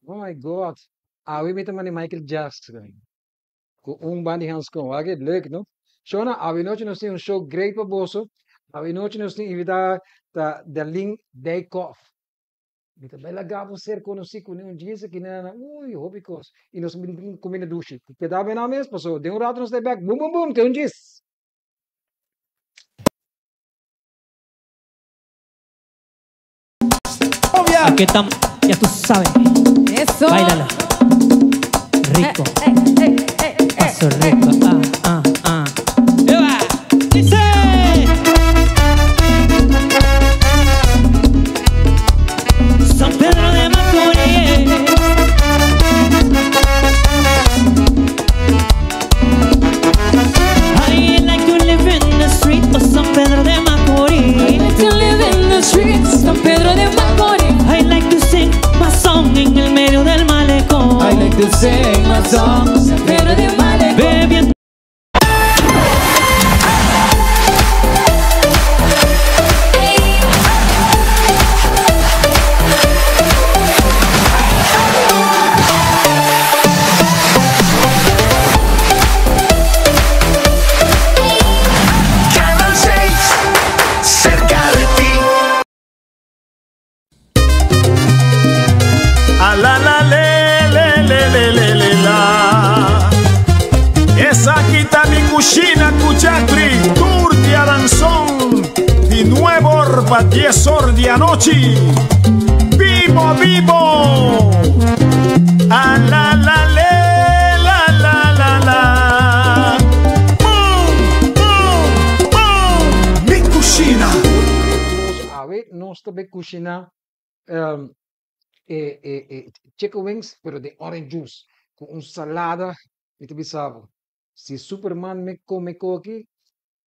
Oh my God. We met hem aan Michael Jackson. Kung bandi Hans com. Agad leuk, no? Shona, we noche nos tiene un show great baboso. We noche nos tiene invitada da link day off. Mita bela gabo ser conheci com um dia que na ui hobicos e nós comendo duche. Que dá bem na mesa, passou. De um rato nos back. Bum bum bum, tem um dia. Aquí estamos, ya tú sabes. Eso. Báilala. Rico. Paso rico. ¡Eva! ¡Dice! San Pedro de Macorís. I like to live in the street of San Pedro de Macorís. I like to live in the streets, San Pedro de Macorís. I like to sing my song en el medio del malecón. I like to sing my song, San Pedro de Malecón. Bebiendo. Canal 6, cerca de ti. A la le la. Esa quita mi cucina cuchatri, turdi a danzón, di nuevo orba 10 ordi a noci. Vivo, vivo. A la la. Boom, boom, boom. Mi cucina. We nos também cozinhar chicken wings, pero de orange juice. Com salada, e também sabe. Se Superman me come aqui,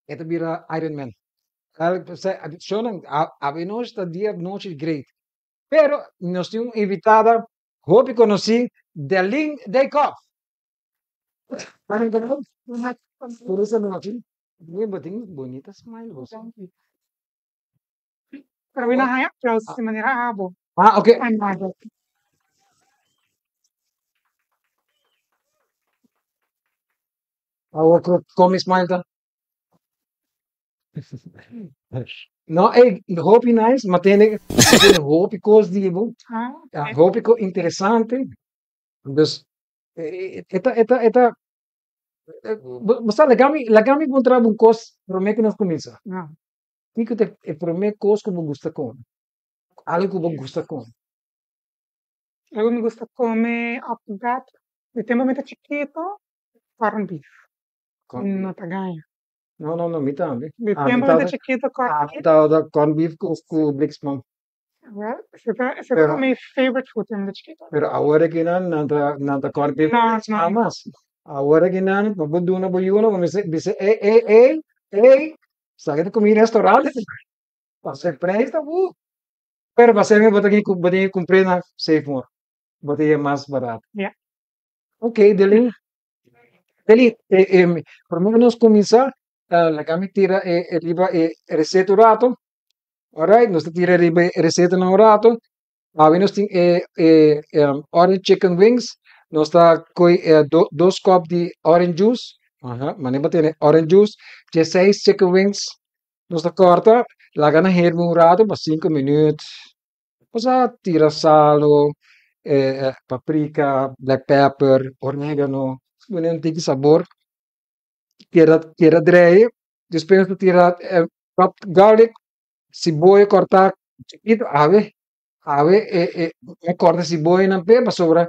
é também Iron Man. A nós está dia noite great. Pero nós temos invitada, hope conheci, Delin Deikoff. Por essa noite, bem bonita smile você. Carolina Hayek trouxe de maneira rabo. Ok. Come smile tá? Não, hope nice, mas tem hope coisa de bom. Hope interessante. Dus, basta legal me encontrar um coisa para mim que nós começa. Fico para mim coisa que me gusta com. Algo que me gusta com. Eu me gusta comer gato. De tempo muito chiquito, corn beef. No taganha. Não, me também. De tempo muito chiquito, corn beef. Da corn beef com Blixman. Well, esse é o meu favorite food muito chiquito. Pero agora que não tá corn beef. Não. Mas agora que não, pabundo na boiuna, como dice, sabe de comer em restaurante? Passei presta, Pero passei me botar aqui comprei na Safe More. Botei mais barato. Yeah. Ok, Delin, por menos nós começar, la kami tira riba receita o rato. Alright, nós tira riba receita no rato. Nós tem orange chicken wings. Nós tá com 2 copos de orange juice. Mas não tem orange juice. 16 chicken wings. Nós tá corta. Laga na hermo um rato, para 5 minutos. Depois tira sal, paprika, black pepper, orégano. Não tem sabor. Tira dry. Depois tira garlic, cebola, cortar chiquito. Corta cebola na pepa sobre.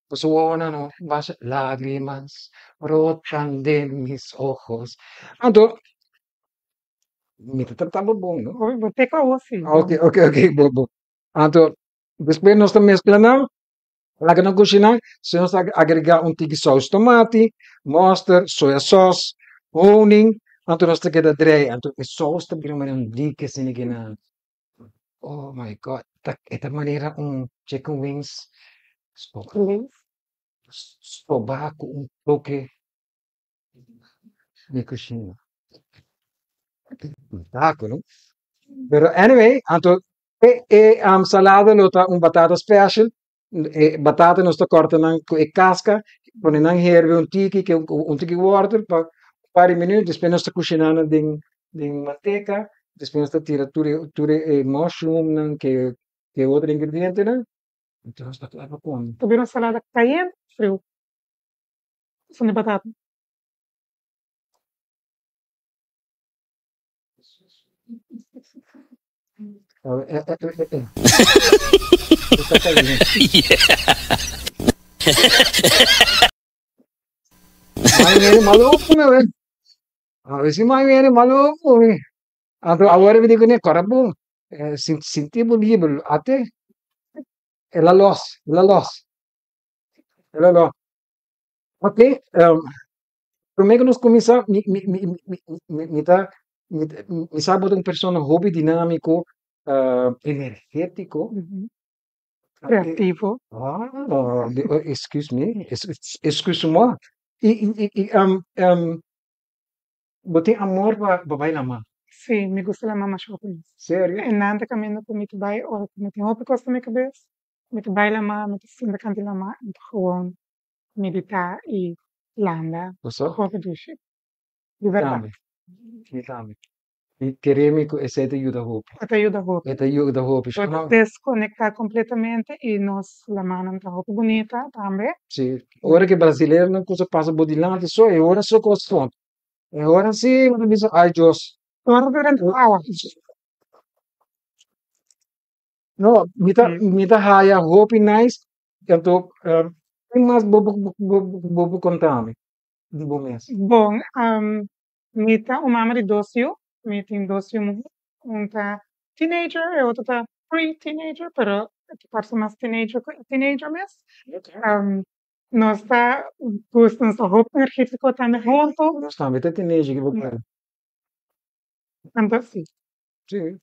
Pasó no, vas lágrimas brotan de mis ojos. Entonces, me tratamos bom, ¿no? Botei com a osso. Ok, bom. Entonces, después nós estamos mezclando. La que não cozinhar, se nós agregar tigre sauce tomate, mustard, soya sauce, honing, então nós temos que dry. Então, a sauce também é dica assim que na. Oh my God, esta maneira chicken wings. Sobaco, toque de cozinha. Taco, não? Pero anyway, então salada lota batata special, batata nós está cortando com a casca, põe na herve que é tiki water, para um par de minutos, depois nós está cozinhando de manteca, depois nós está tira tudo mushroom, que é outro ingrediente, né? Então nós está claro com. Tuvieron salada cayenne, frio. Son de batata. Está caindo. Maionese maluco, meu, hein? Esse maionese maluco, hein? Agora eu digo, né, corabo, sentivo livre, até ela loss. Ok, primeiro nós começamos, me sabe uma pessoa hobby dinâmico, energético. Ujú. Creativo. Excuse me, excuse-moi. Você amor para bailar mais? Sí, me gusta la mama shopping. Sério? En ante caminho com me bij, of met een hoop kost me cabeça, met bij la ma, met de de kant la ma, en gewoon meditar e landa, Você? hoop dus. De verdade. Também. E queremos que esse te ajuda hope. Até ajuda hoop. Ete ajuda hope. Pode desconectar completamente e nós la mano tá hoop bonita também. Sim. Ora que brasileiro não coisa passa bodilante só, é hora só costa. É hora sim, mas diz, ai Deus. Agora durante a aula. No, mita haya hope nice. Então, tem mais bobo contame. De bom mês. Bom, mita uma mama de docio, mita em docio um tá teenager e outro tá pre-teenager, pero que passa mais teenager mesmo. Nós tá gostando da roupa energética também junto, Nós também tem teenage que vou para. então assim. Sim.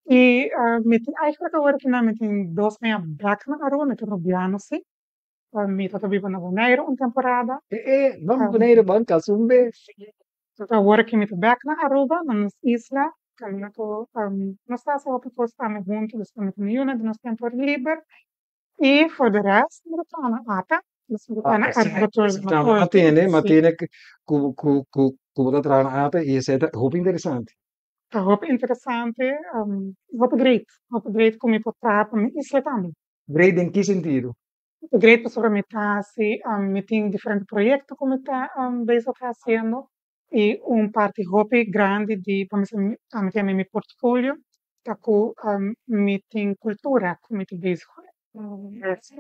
E mita eigenlijk agora que não mita em dois meia back na rua, mita no piano sim. Mita tá viva na Bonaire uma temporada. Vamos boneiro banca sumbe. Então agora que mita back na Aruba, na nossa isla, caminho com nós tá só para postar junto, nós estamos em uma de nosso tempo livre. E for the rest, mita tá na ata, nós tá na Aruba. Matene que dat eraan aten, je zei dat hoop interessant. Tá roupa interessante, roupa great como ir para praia, para isla também. Breed in que sentido? Great para sobre me tem diferentes projetos como está bezig fazendo e parte roupa grande de para me ter meu portfólio, tá com me tem cultura como te bezig.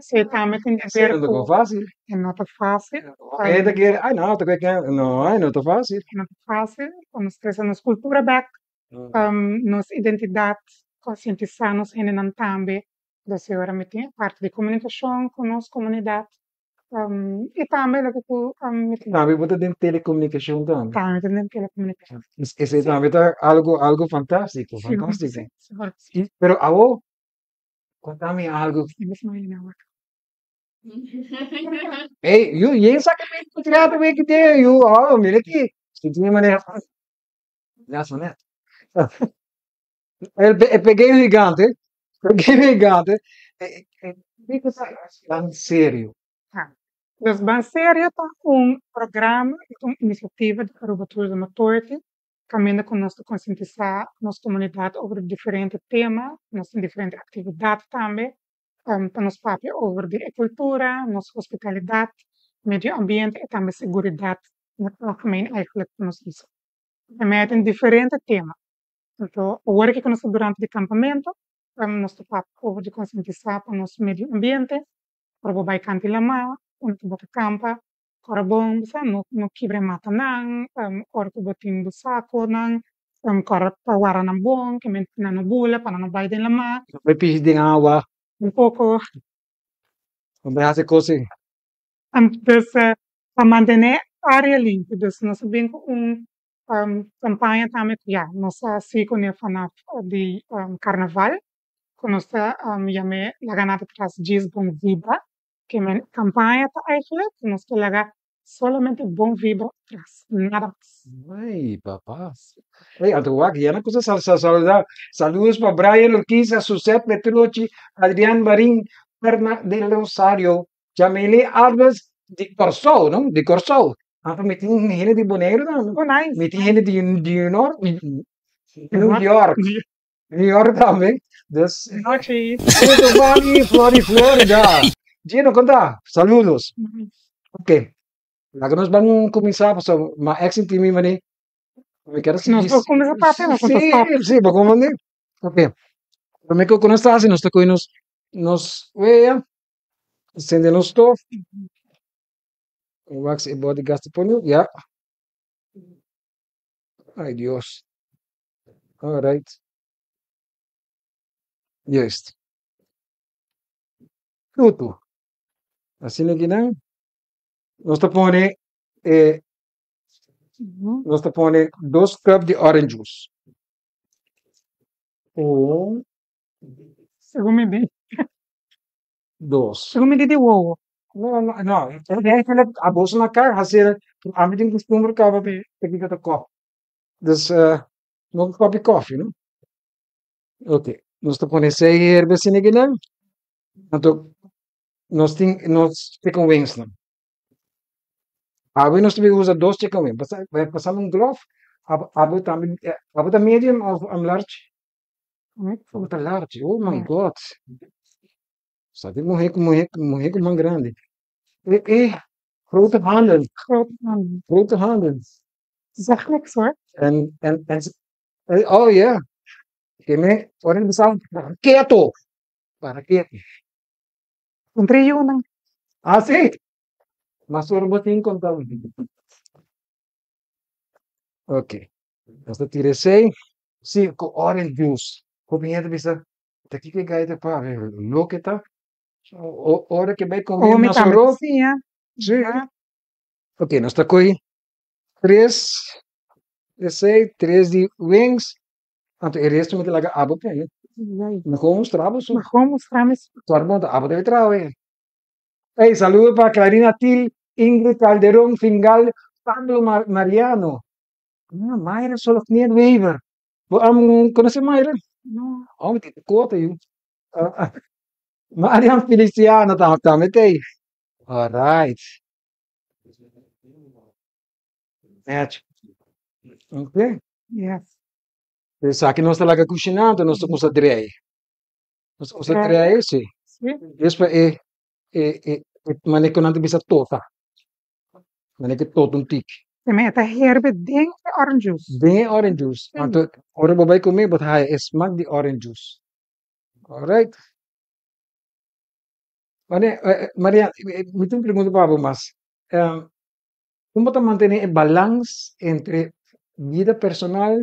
Se também tem É não fácil. é não tá fácil. É da que, ai não, tá que não tá fácil. Não tá fácil, quando stressa nos cultura back, nos identidade, conscientizar-nos em também. Da senhora me tem parte de comunicação com nossa comunidade. E também lá que Também você tem telecomunicação também. também tem telecomunicação. Esse também tá algo fantástico. Pero awo, contame algo. Hey, you sabe que tirado bem que tem, mira aqui. Se tinha maneira. Já sonet. Peguei um gigante. Tan sério. Dus ben serio tá programa, uma iniciativa de Aruba Tourism Authority, caminhando com nós conscientizar nossa comunidade sobre diferentes temas, nossas diferentes atividades também, para nos papel over de cultura, nossa hospitalidade, meio ambiente e também segurança, na algemeen eigenlijk para nós isso. Também tem diferentes temas. Então, o work que nós durante o acampamento, nós topamos over de conscientizar para nosso meio ambiente, para o bairro Cantilama, onde bota campa, para bom, no quebre mata nang, ora que botin do saco nang, para para na bom, que men na no bula, para no bairro de lama, Vai pedir de água. pouco, Vai fazer coisa. dus para manter a área limpa, dus nós sabemos campanha também, nós assim com a fanaf de carnaval, quando nós chame la ganada tras dias bom vibra, que men campanha tá eigenlijk, nós que laga solamente bom vibra atrás, nada más. Ay, papás. Hey, Antoine, ya no cosa saludar. Saludos para Brian Urquiza, Suset Petrucci, Adrián Marín, Berna del Rosario, Jamile Alves de Corsol, ¿no? De Corsol. Me tiene gente de Bonaire, ¿no? Oh, nice. Me tiene gente de New York. New York. New York também. Dus, Noite. Muito Valley, Florida. Gino, conta. Saludos. Ok. Lá que nós vamos começar, pessoal. Mas ex time mani. Me quero seguir. Nós vamos começar a parte, nós vamos Sim, stop. sim, vamos mandar. Ok. Como é que nós estamos? Nós estamos nos veia. Acende nos stove. Wax e body gas de ponho. Ja. Ai, Deus. All right. Juist. Tudo. Assim aqui não. Nós estamos nós estamos 2 cups de orange juice. Um, Segundo me bem. 2. Segundo me de ovo. Não, não, não. É a bolsa na cara, rasteira. A mim tem costume que eu pegar o copo. Dus, nog een kopje koffie, no? Oké. Nós estamos 6 herbes in aqui, não? Então, nós temos chicken wings, não? Nós também usa 2 chicken wings. Vai passar um glove. Também medium ou large? Abu large. Oh my God. Sabe, morrer com mão grande. Grote handen. Grote handen. Grote handen. Zeg niks hoor. En, oh yeah. Que me ponen besar quieto. Para quieto. Com 3 unan. Ah, sí. Mas sorbotin contado. Ok. Hasta tirei 5 orange juice. Combinado bisa. Daqui que gaita pa. Lo que tá. Hora que vai comer Homem na também soro. cozinha. Sim. Ok, nós tá com 3 de 6, 3 de wings. Então, o resto me laga abo pra ele. Não como os trabos. Mas como mostramos. Todo mundo abo deve trabalhar. Hey, saludo para Clarina Til, Ingrid Calderón, Fingal, Pablo Mariano. Ah, Mayra solo tinha waiver. Conhece Mayra? Não. Oh, me tem conta aí. Mariam Feliciano também tem. Alright. Match. Ok. Yes. Pensa que nós estamos lá cozinhando, nós estamos a drei. Nós estamos a drei, sim. Sim. Depois maneco não tem bisa tota. Maneco todo um tique. Também até herbe dentro de orange juice. Bem orange juice. Então, ora babai comer, but hai smack de orange juice. Alright. Maria, me tenho pergunta para você, mas como te manter o balance entre vida personal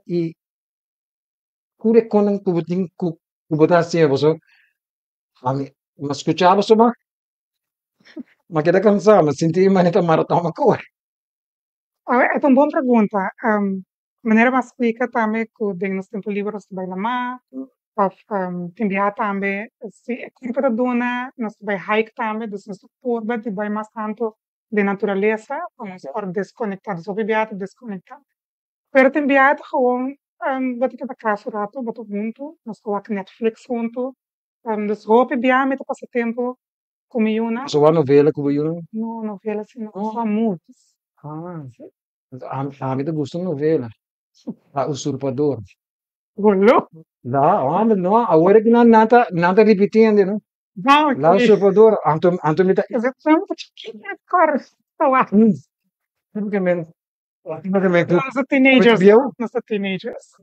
e cura com o que você assim, você mas escuchava só mas queda cansado, mas senti manita maratão uma cor. É uma boa pergunta. Maneira mais explica também que tem nos tempos livres de bailar of enviar também se equipa da dona nós vai hike também dos nos turba de vai mais tanto de natureza vamos por desconectar só viajar desconectar pero tem viagem gewoon wat ik da casa rato wat junto nós coloca Netflix junto dus hoop viajar met passatempo como uma Só uma novela que eu não novela assim não só movies a mim gosto de novela. A Usurpador. Golo? No, agora que nada repetindo, não? Não, Lá Usurpador, Anto me tá. Eu chamo de agora, estou lá. Tipicamente. Nós somos teenagers. Nós somos teenagers.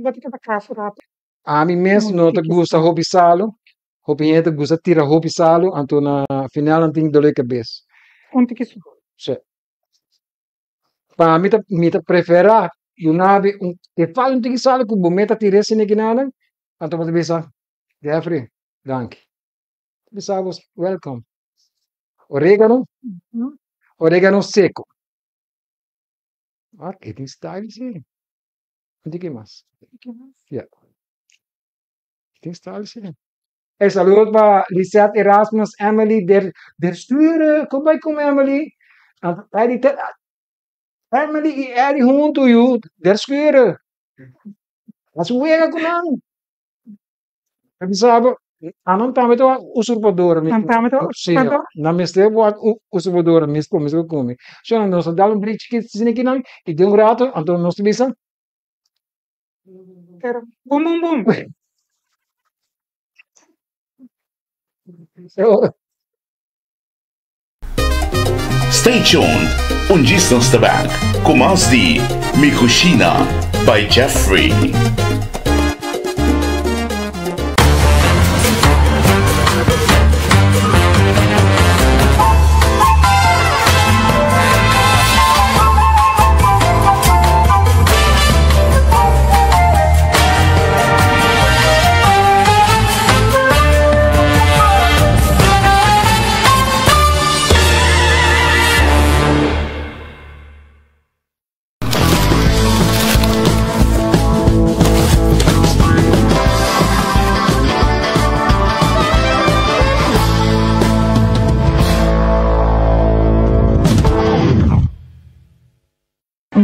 Wat ik heb elkaar verraad. A mim mesmo não te gusta hobby salo. Hopi gente gusta tira hopi salo, anto na final não tem dor de cabeça. Onde que isso? Sim. Para mim, prefere yung nabi, que fala um tiki salo, kung bumeta tira siniginanang, anto mo bisa, Jeffrey, danke. Bisa was welcome. Oregano, Uhum. oregano seco. Ah, que tem style sim. Não tem que mais. Yeah. Tem style sim. Saludos para Lisette Erasmus, Emily, der sturen. Kom bij, kom Emily. Emily e Ellie junto, you. Der sturen. Mas o erro com não. Sabe, não tá muito usurpadora. Não tá muito Sim, usurpadora? na minha esteve usurpadora, me come. Só nós dá um bridge que se aqui não, e tem rato, então nós bisa. Pero, bum, bum, bum. Stay tuned. Unġistan stabak. Kumaz di Mikushina by Jeffrey.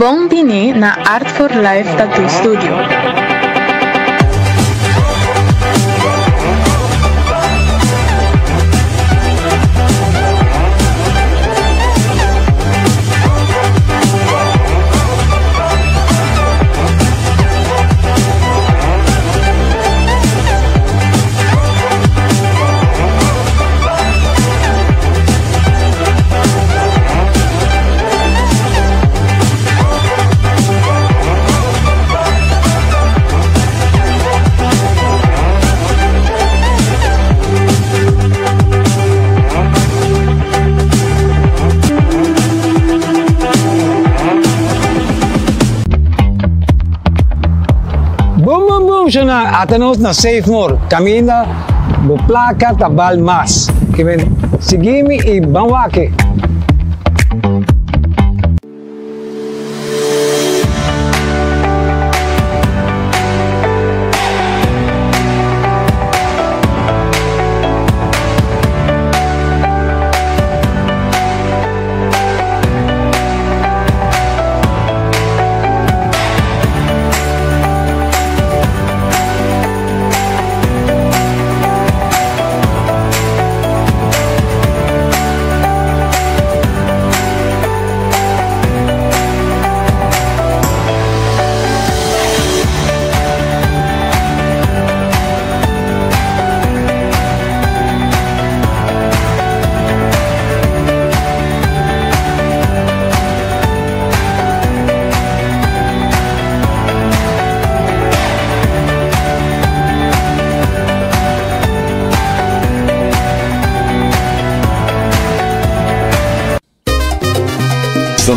Buon na Art for Life Tattoo Studio. Siya na atanos na safe more. Camina, buplaka, tabal mas. Kimen, sigimi i bawake.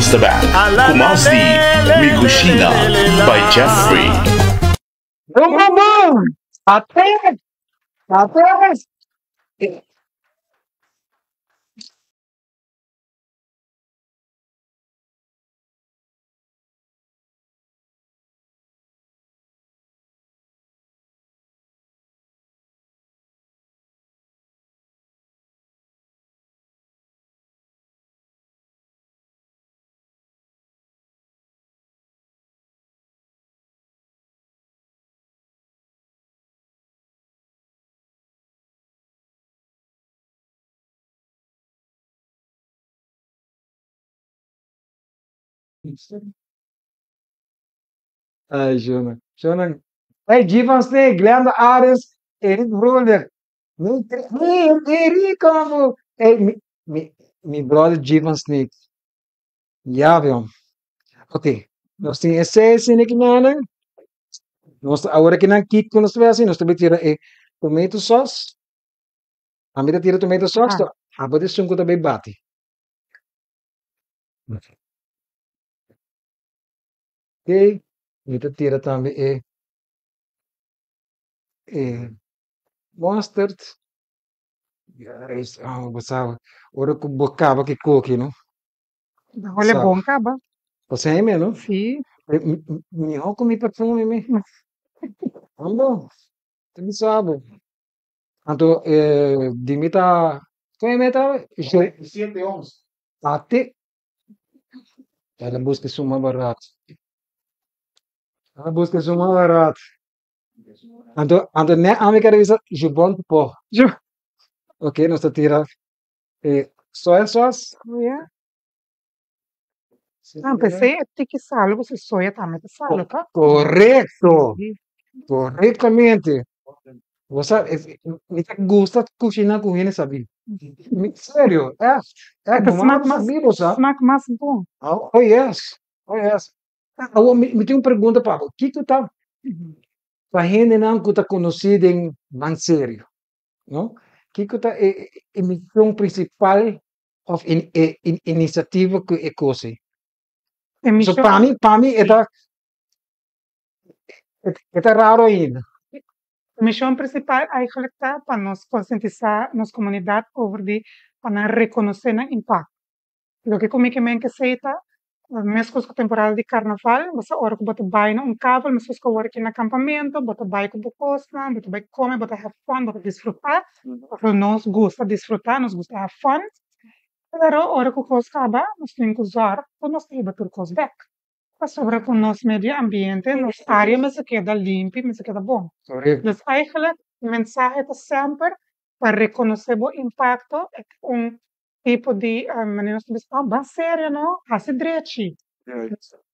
Stabak. Kumaz di Mikushina by Jeffrey. Boom, boom, boom! Atrás! Atrás! Ai, Jona. Jona. Hey, Jivan Snake, Glenda Ares, Eric Brother. Eric, como? Hey, mi brother Jivan Snake. Ja, viu? Ok. Nós temos esse cine que não, nós agora que não kit com nós assim, nós também tira tomato sauce. A mim tira tomato sauce, Ah. a bote sunko também bate. Ok? Então tira também mustard. Sabe? Ora que bocava que coque, não? Olha, Sabe? bom, acaba. Você é mesmo? Sim. Me com mi perfume, me. Ando, tu sabe. Então, dimita, como é meta? 711. Até, ela busca suma barato. Ela busca suma barato. Então, né, a minha cabeça, je bon pô. Ok, nós tira soya sauce. Yeah. Ah, pensei é que sal, você soia também tem sal, tá? Correto, Sim. corretamente. Você me gusta cozinhar com ele, sabe? Sério, Então, não sabia, você. smaak mais bom. Oh, yes, oh, yes. Agora, me tem uma pergunta, Pablo. O que tu tá fazendo não que tá conhecido em Bansério, não? O que tu tá a missão principal of iniciativa que é coisa? So, para mim, é raro ainda. A missão principal eigenlijk está para nós conscientizar nossa comunidade sobre para reconhecer o impacto. O que comigo também que sei tá, mesmo com a temporada de carnaval, você hora que você vai num cavalo, mas você hora aqui no acampamento, você vai com o costa, você vai comer, você have fun, você desfrutar, porque nós gosta de desfrutar, nós gosta de have fun. Pero hora que o costa acaba, nós temos que usar, para nós ter bater coisa back. Para sobre o nosso meio ambiente, nossa área, mas se queda limpa, mas se queda bom. Correto. Dus eigenlijk, o mensaje está sempre para reconhecer o impacto, é tipo de maneira de pensar, bem sério, não? Hace direito.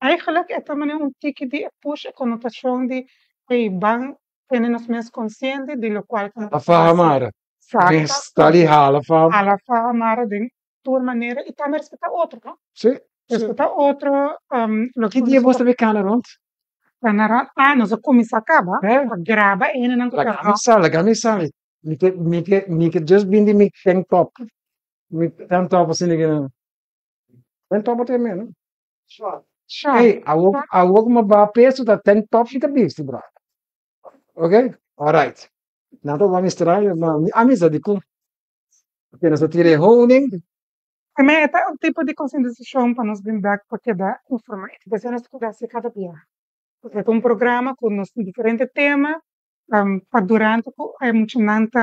Eigenlijk, é também tipo de push, a conotação de, hey, bem, temos mais consciente de lo qual A Fahamara. Está ali, a Faham. A Fahamara de tua maneira e também respeitar outro, não? Sim. Respeitar outro. Que dia você vai cá, não? Nós começamos a acabar, grava e não Laga-me. Me just bindi me tank top. Me tank top assim, né? Tank top até mesmo. Hey, a work uma ba peso da tank top fica bicho, bro. Ok? Alright. Nada vai misturar, mas amizade com. Porque nós tirei honing. Também é um tipo de conscientização para nós brindar, porque dá informação. Você não escuta cada dia. Porque é um programa com diferentes temas, para durante a emocionante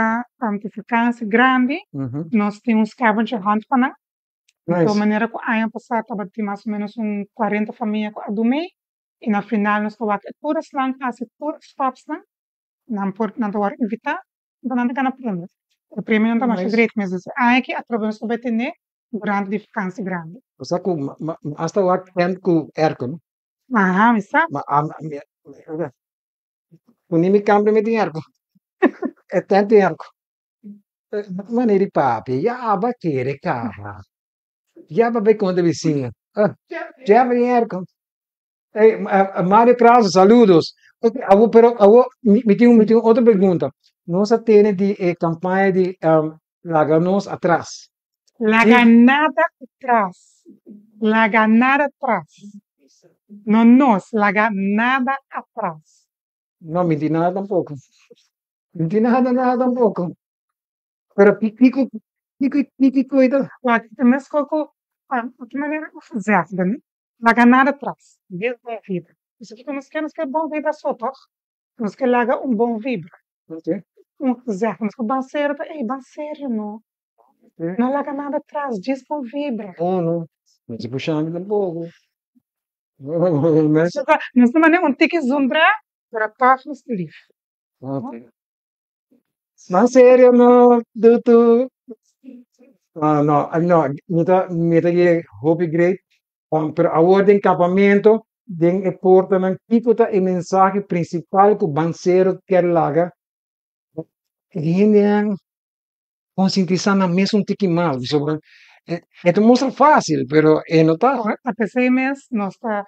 eficácia grande, nós temos scavenger hunt para de maneira que a ano passado estava mais ou menos 40 famílias a dormir, e na final nós estamos aqui todas lá, quase todas stops lá, não estamos invitar, então não tem prêmio. O prêmio não está mais direito, mas aqui através do BTN durante a eficácia grande. Você com hasta lá tempo com erco, Ah, me sabe? Unimi cambio me dinheiro. É tanto dinheiro. Maneira de papi, já vai querer cara. Já vai ver quando vizinho. Já vai dinheiro. Mário Krause, saludos. Pero me tenho outra pergunta. Nós temos de campanha de largar-nos atrás. La ganada atrás. La ganada atrás. No nos, la ganada atrás. No me di nada tampoco. Me di nada tampoco. Pero pico cuida. La que me escoco, de maneira exata, né? La ganada atrás. Desde a vida. Isso aqui nós queremos que é bom vibra só, tá? Nós queremos largar bom vibra. Ok. Exato. Nós queremos sério, bem sério, não. Não larga nada atrás, diz bom vibra. Não. Não se puxando tampoco. Nós temos que zumbrar para todos livres. Mas sério, não, tu. No, me que hobby great. Pero agora em acampamento, den e porta ng kikuta e mensaje principal que o banseiro quer laga. Hindi ang conscientizar na mesmo tiki mal sobre. Mostra fácil, pero é não tá. A pessoa mesmo, nós está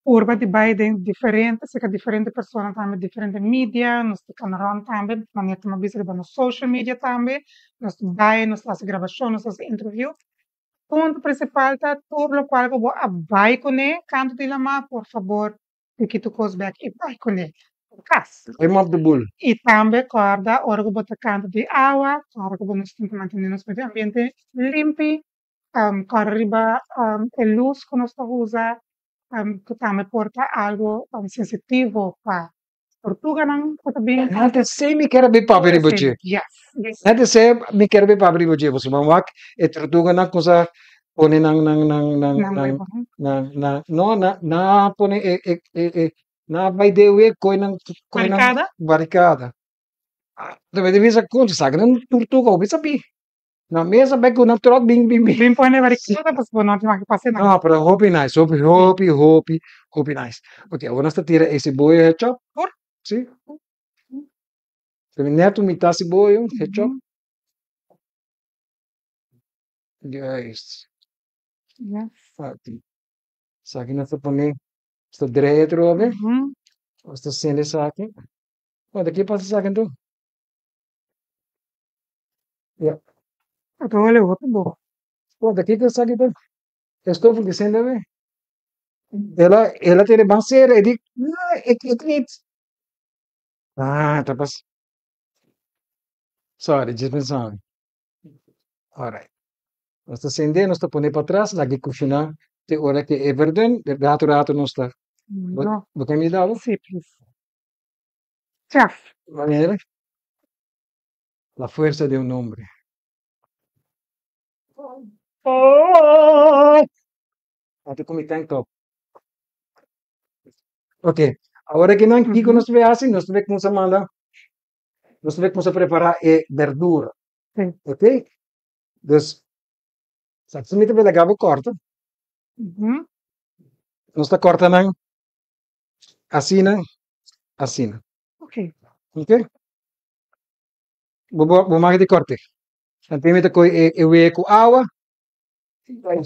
urba de Biden diferente, se que diferente pessoas também, diferente mídia, nós temos around também, maneira que nós vemos no social media também, nós vai, nós fazemos gravação, nós fazemos interview. Ponto principal tá tudo o qual eu vou vai com ele, canto de lama, por favor, que tu goes back e vai com ele. Cas. I'm up the bull. E também corda, ora que bota canto de água, ora que nós temos que manter nosso meio ambiente limpo, corriba a luz que nós usamos, que também porta algo sensitivo para tortuga não, que também. Nada sei me quero bem papel boche. Yes, yes. Nada sei me quero bem papel boche. Você vai wak e tortuga na coisa pone nang na pone na vai dewe Barricada? Barricada. Deve visa conta sabe não tortuga o bisa pi. Na mesa beco na troca bing. Bem põe na barricada, para se não ter que passar na. No, pero hope nice, hope nice. Ok, agora nós tira esse boi hecho. Por? Sim. Neto mitad esse boi hecho. Yes. Yes. Aqui. Isso aqui nós põe esta direito, né? Uhum. Esta cena isso aqui. Olha daqui passa isso aqui então. Yeah. Então olha outro bom. Olha daqui que isso aqui então. Estou porque sendo bem. Ela tem banseira e diz, não, é que ah, tá passando. Sorry, dispensando. Alright. Nós está acendendo, nós está pondo para trás, lagi cozinhar. Te hora que é verdade, rato não está. No. Você me dá? Sí, please. Chef. Manera. La fuerza de un hombre. Oh! Até comi tank top. Ok. Agora que não aqui que nós vemos assim, nós vemos como se manda. Nós vemos como se prepara verdura. Sim. Ok? Então, sabe se me te legal corta. Uhum. Nós está cortando assim, assim. Ok. Ok? Vou mais de corte. Então, me com com água. Então,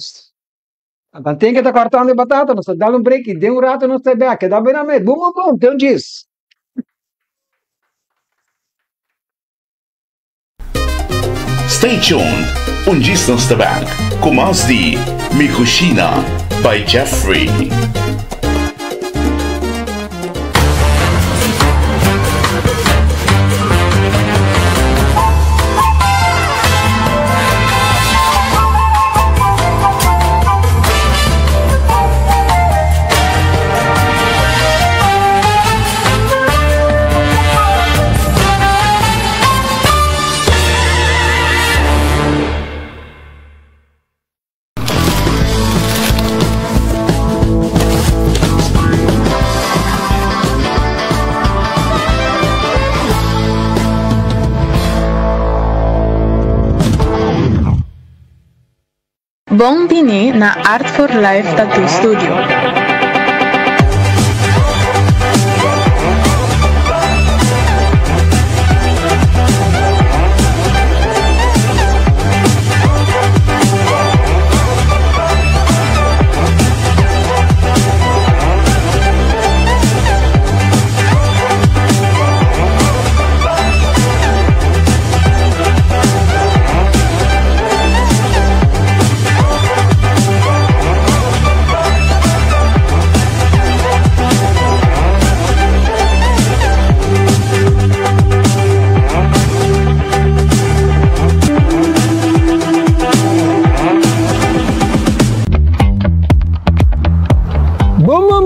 tem que estar cortando batata, nós está dando break, dê rato, nós está back, dá bem na mesa. Bum, tem disso. Stay tuned. Unjisnos Tabak. Kumazdi. Mikushina by Jeffrey. Bom Pini na Art for Life Tattoo Studio.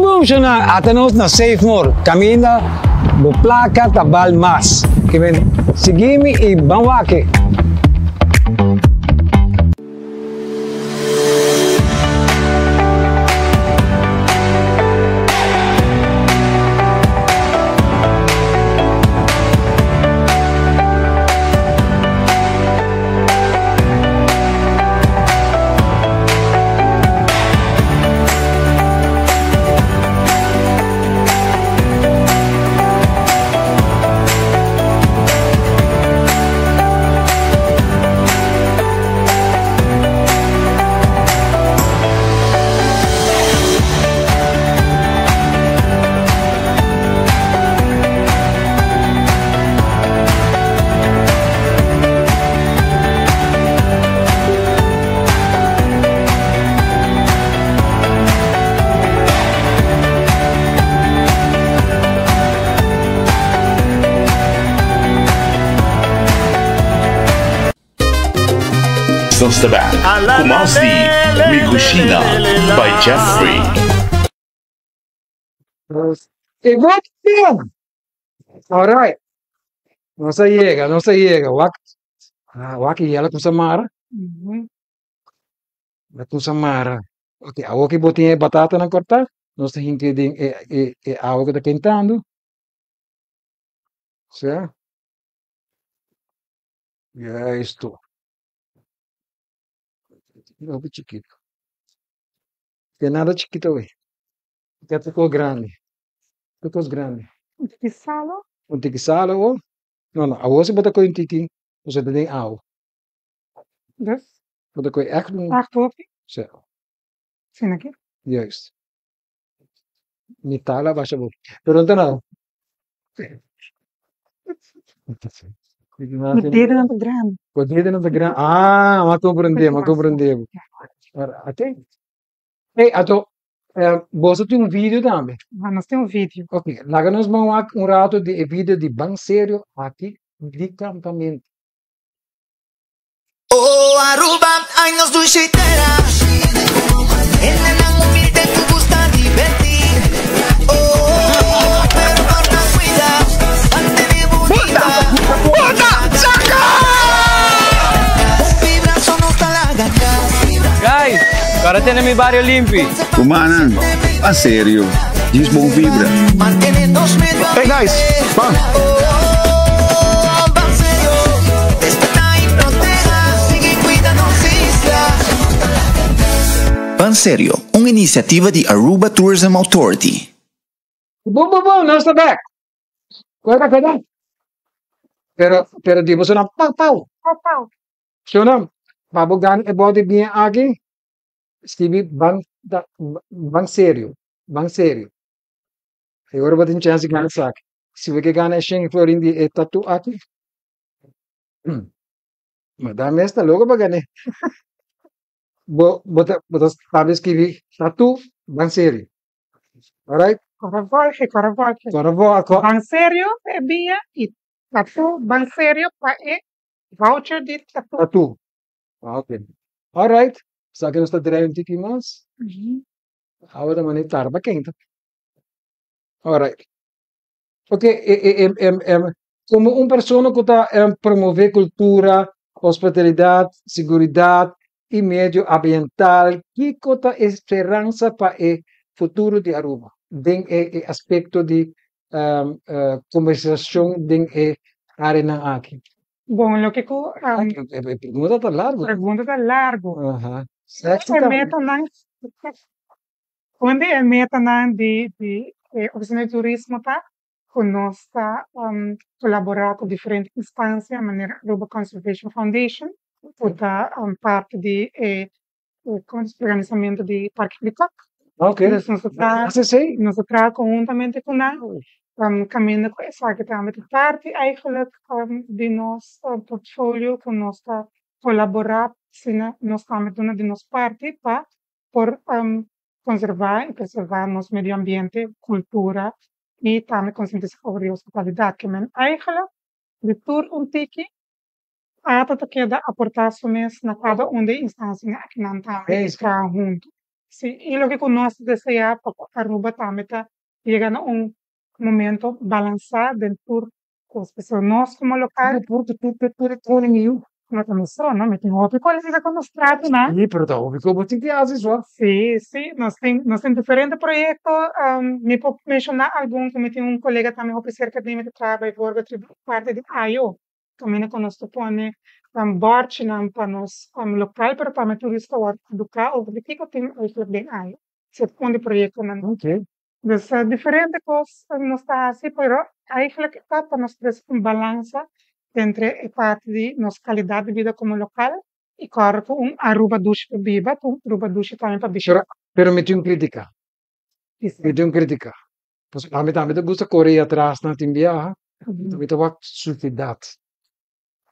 Boom, siya atanos na safe more. Kamina, buplaka, tabal, mas. Kimen, sigimi, ibangwake. Distance the Bank. Kumasi, Mikushina by Jeffrey. E wat bien. All right. No se llega, no se llega. Waki ya la cosa mara. Mhm. La cosa mara. Ok, agora que botei batata na cortar. Nós temos que água que está quentando. Certo? Ya isto. Não, chiquito. Tem nada chiquito hoje. Tem ficou grande. Ficou grande. De salo, Um tiki salo ou? Não, agora você bota com um tiki. Você tem água. dus Bota com echt um. 8 op. Certo. Zie ik. Juist. Mitala baixa a boca. Pergunta não. Met deden aan de graan. Com o dedo não tá grande. Ah, mas compreendemos. Até. Ei, ato, você tem um vídeo também. Maar nós temos vídeo. Ok, lá nós vamos um rato de vídeo de bem sério aqui de campamento. Oh, Aruba, años dulceitera. En la humilde te gusta divertir. Oh, pero con la cuidado, mantén bonita. ¡Saca! Con fibra son hasta la gata. Guys, agora tem mi barrio limpi. Kumanan, a sério, diz bom vibra. Manténnos medio. Hey guys, bang. Oh, va en serio. Despierta y proteja. Sigue cuidando isla. Banserio, uma iniciativa de Aruba Tourism Authority. Bom, nós está back. Cuida. Pero dimos una pau. Pau. So na, babugan about it bien aqui. Stevie bang sério. Agora vou ter chance de ganhar saque. Se você ganhar Sheng Florindi e tatu aqui. Madame esta logo para ganhar. Bota talvez que tatu bang sério. Alright? Coravolge. Agora Bang serio é bia e tatu bang serio para é voucher de tatu. tatu. Ok. Alright. Só que nós está tirando um tiki mais. Agora maneira tarde quente. Alright. Ok, como uma pessoa que está promover cultura, hospitalidade, segurança e meio ambiental, que cota esperança para o futuro de Aruba? Den aspecto de conversação den arena aqui. Bom, lo que ku Pergunta está largo. pergunta tá largo. Aham. É meta nan quando é meta nan de oficina de turismo tá conosca colaborar com diferentes instâncias, a maneira Aruba Conservation Foundation, tá parte de organizamento de Parque Licop. Ok. Nós está Sei. nós está conjuntamente com a caminhando com essa que também parte eigenlijk de nosso portfólio que nós está colaborar nós estamos dando de nossa parte para por conservar e preservar nosso meio ambiente, cultura e também conscientizar sobre a hospitalidade que men eigenlijk de tour tiki até que da aportação na cada instância que não também está junto. Sim, e o que nós desejamos para Aruba também está chegando a momento balançado dentro com as pessoas nós como local Porque tudo em eu. não temos só não tem outro coisa com nós trata né E pero tá, como tem que fazer isso? sim nós tem diferentes projetos me pode mencionar algum que me tem colega também que cerca de mim trabalha por parte de AIO também que nós topone board não para nós local para para turista ou educar ou de que tem o bem AIO se onde projeto não Ok. dus diferente coisas não está assim, pero eigenlijk está para nós ter balança entre a parte de nossa qualidade de vida como local e corpo Aruba duche para viva, Aruba duche também para bicho. Pero me tenho crítica. Pues a mí también te gusta correr atrás, no te envía. Me te va suciedade.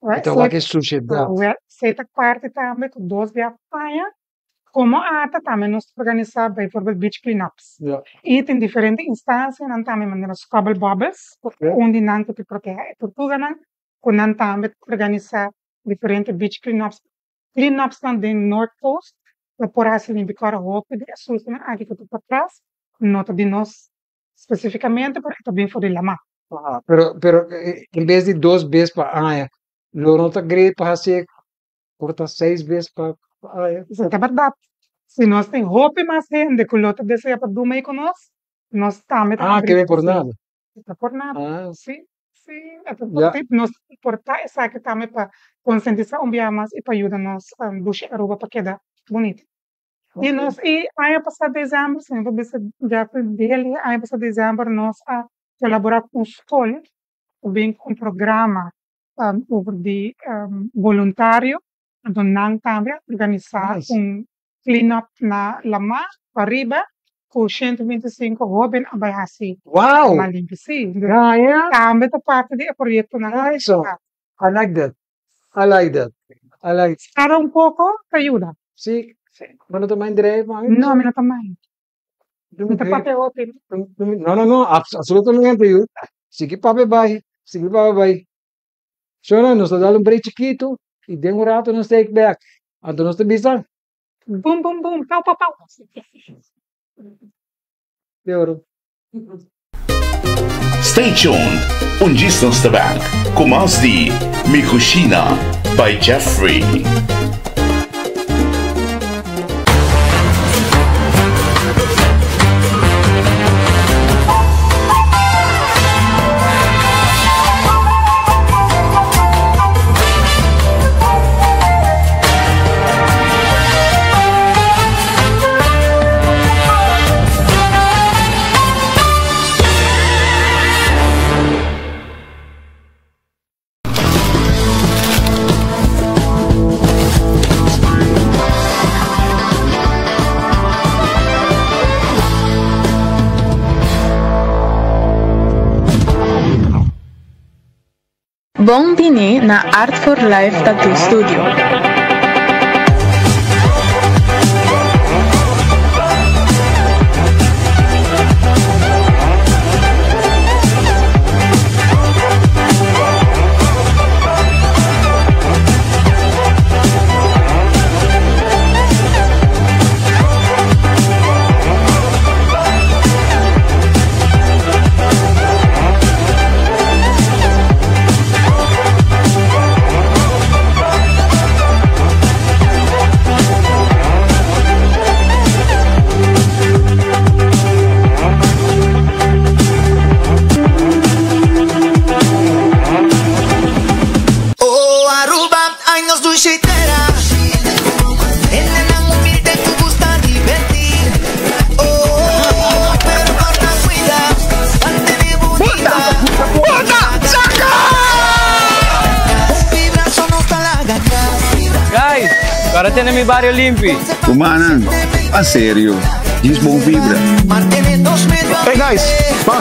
Me te va que suciedade. Certa parte também com 2 de apanha, como ata também nós organizar, por exemplo, beach cleanups. Ja. E tem diferentes instâncias, não também maneira cobble bubbles, onde não te protege a tortuga, não, com não também organizar diferentes beach cleanups cleanups de North Coast, por assim limpiar a roupa de assuntos aqui que para trás, nota de nós especificamente, porque também foi de lama. Pero em vez de 2 vezes para aia, lo não está great para fazer corta 6 vezes para aia. Isso é verdade. Se nós tem roupa mais gente que o outro deseja para dormir com nós também Que vem por nada. está por nada. Sim. Ya. Nós portar essa aqui também para conscientizar mais e para ajudar-nos a deixar a roupa para quedar bonita. E ano passado dezembro, sempre já dele, ano passado dezembro, nós a colaborar com a escola, também com um programa de voluntário, então nang também organizar clean-up na lama, para arriba, com 125 jovens a bayasi. Wow! Na limpeza. Yeah. Também é parte do projeto na So, I like that. I like that. I like it. Para um pouco, ajuda. Sí. Bueno, também direi, Não, mas também. Não tem papel open. Não, absolutamente. Sige pape vai. Só nos dá um break chiquito e de um rato nos take back. Então nós te bisa. Boom, boom, boom. Pau. De ouro. Stay tuned. Distance Bank. Com mais de Mikushina by Jeffrey. Bom dini na Art for Life Tattoo Studio. Parating na mi barrio limpi. Kumanan, a sério, diz bom vibra. Hey guys, pan.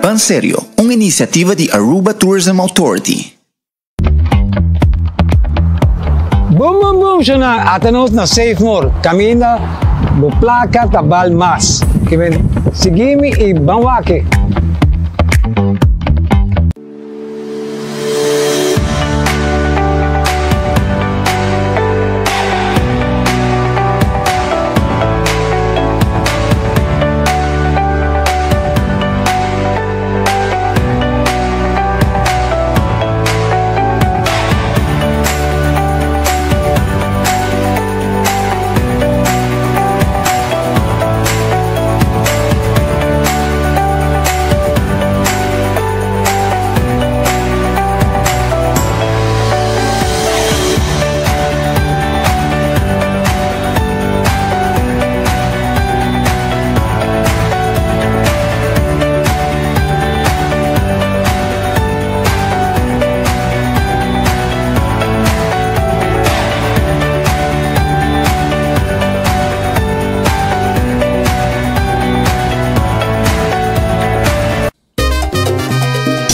Pan Serio, uma iniciativa de Aruba Tourism Authority. Boom, Shona, atanos na safe more. Camina, do placa tabal mas. Sigimi e banwake.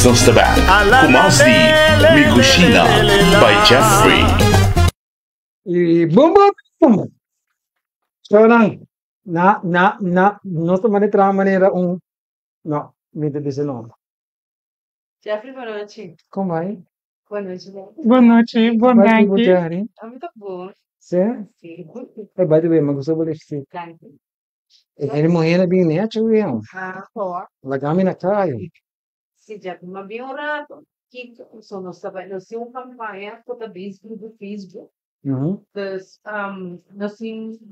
Distance Bank. Com mais de Mikushina by Jeffrey. E boom. So, nossa maneira 2019. Jeffrey, boa noite. Como vai? Boa noite, né? Boa noite, bom Vai dia. dibujar, hein? Tá muito bom. Sim? Sim. By the way, magusto ko lipstick. Ele morreu na binete, eu. Ah, ó. Lagami na kayo. Se já uma bem um rato, que só nós trabalhamos assim uma campanha para o Facebook. Uhum. Dus, nós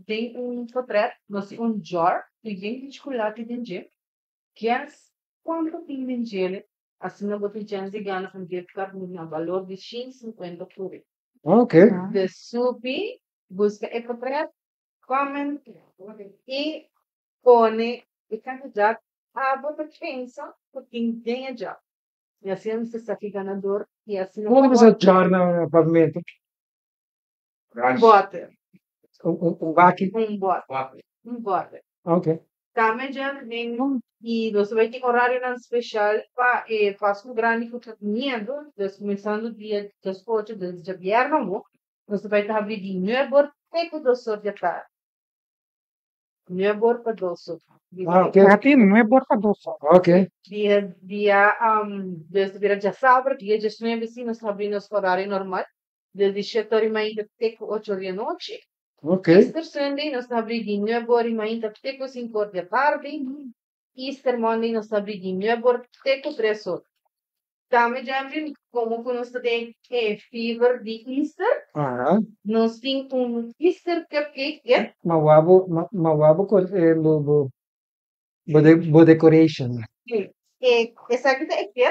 tem portret, nós temos jar, e vem de chocolate dentro, que é quanto tem dentro, assim não vou ter de ganhar um gift card no valor de 50 por aí. Ok. De supi, busca o portret, comment e põe o candidato a botar pensa, porque tem já. E assim você está aqui ganador, e assim não Como você jar na pavimento? bota. Baki? Bota. Ok. Também já vem e você vai ter horário não especial para fazer um grande funcionamento, começando dia das 8 de viernes, você vai abrir de 9 até 2 horas da tarde. 9 horas para 2 horas. Ok. Aqui não é borfadoso. Ok. Dia, dia sábado, dia 19, sim, nós abrimos horário normal, desde 7h30 até 8 da noite. Ok. Easter Sunday nós abrimos de 9h30 até 5 horas da tarde. Easter Monday nós abrimos de 9 horas até 3 horas. Também já abrimos, como nós temos fever de Easter, Aham. nós temos Easter Cupcake, Mawabo ko bo decoration. essa aqui